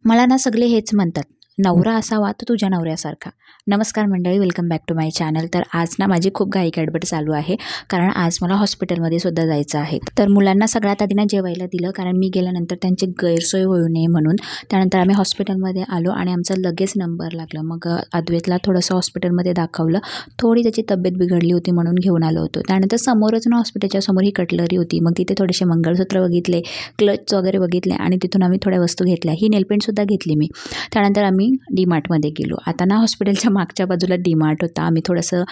मला ना सगळे हेच म्हणतात, नवरा असावा तर तुझ्या नवऱ्यासारखा. नमस्कार मंडळी, welcome back to my channel. तर आज ना माझी खूप घाई गडबड चालू आहे, कारण आज मला हॉस्पिटलमध्ये सुद्धा जायचं आहे. तर मुलांना सगळ्यात आधी ना जेवायला दिलं, कारण मी गेल्यानंतर त्यांची गैरसोय होऊ नये म्हणून. त्यानंतर आम्ही हॉस्पिटलमध्ये आलो आणि आमचा लगेच नंबर लागला. मग अद्वैतला थोडंसं हॉस्पिटलमध्ये दाखवलं. थोडी त्याची तब्येत बिघडली होती म्हणून घेऊन आलो होतो. त्यानंतर समोरच ना हॉस्पिटलच्या समोर ही कटलरी होती. मग तिथे थोडेसे मंगळसूत्र बघितले, क्लच वगैरे बघितले आणि तिथून आम्ही थोड्या वस्तू घेतल्या. ही नेलपेंटसुद्धा घेतली मी. त्यानंतर आम्ही डीमार्टमध्ये गेलो. आता ना हॉस्पिटलच्या मागच्या बाजूला डीमार्ट होता. आम्ही थोडंसं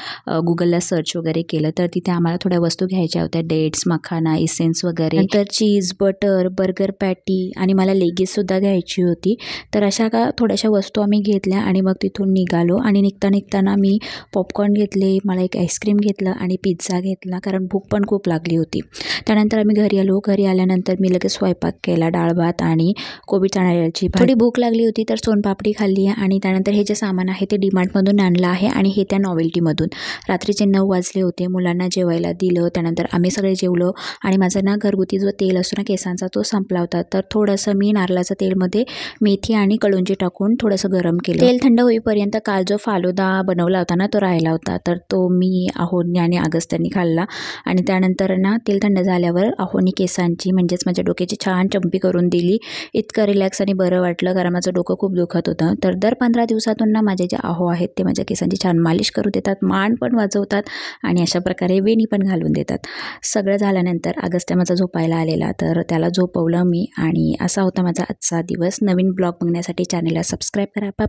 गुगलला सर्च वगैरे केलं, तर तिथे आम्हाला थोड्या वस्तू घ्यायच्या होत्या. डेट्स, मखाना, इसेन्स वगैरे, नंतर चीज, बटर, बर्गर पॅटी आणि मला लेगीसुद्धा घ्यायची होती. तर अशा का थोड्याशा वस्तू आम्ही घेतल्या आणि मग तिथून निघालो. आणि निघताना मी पॉपकॉर्न घेतले, मला एक आईस्क्रीम घेतलं आणि पिझ्झा घेतला, कारण भूक पण खूप लागली होती. त्यानंतर आम्ही घरी आलो. घरी आल्यानंतर मी लगेच स्वयंपाक केला, डाळ भात आणि कोबी चण्याची भाजी. थोडी भूक लागली होती तर सोनपापडी खाल्ली आणि त्यानंतर हे जे सामान आहे ते डीमार्टमधून आणलं आहे आणि हे त्या नॉवेल्टीमधून. रात्रीचे 9 वाजले होते. मुलांना जेवायला दिलं. त्यानंतर आम्ही सगळे जेवलो आणि माझा ना घरगुती जो तेल असतो ना केसांचा, तो संपला होता. तर थोडंसं मी नारळाचं तेलमध्ये मेथी आणि कळुंजी टाकून थोडंसं गरम केलं. तेल थंड होईपर्यंत काल जो फालुदा बनवला होता ना, तो राहिला होता. तर तो मी अहोनी आणि अगस्त्यांनी खाल्ला. आणि त्यानंतर ना तेल थंड झाल्यावर अहोनी केसांची म्हणजेच माझ्या डोक्याची छान चंपी करून दिली. इतकं रिलॅक्स आणि बरं वाटलं, कारण माझं डोकं खूप दुखत होतं. तर दर 15 दिवसातून ना माझे जे अहो आहेत ते माझ्या केसांची छान मालिश करू देतात, मान पण वाजवतात आणि अशा प्रकारे वेणी पण घालून देतात. सगळं झाल्यानंतर अगस्त्या माझा झोपायला आलेला, तर त्याला झोपवलं मी. आणि असा होता माझा आजचा दिवस. नवीन ब्लॉग बघण्यासाठी चॅनलला सबस्क्राईब करा. बाय.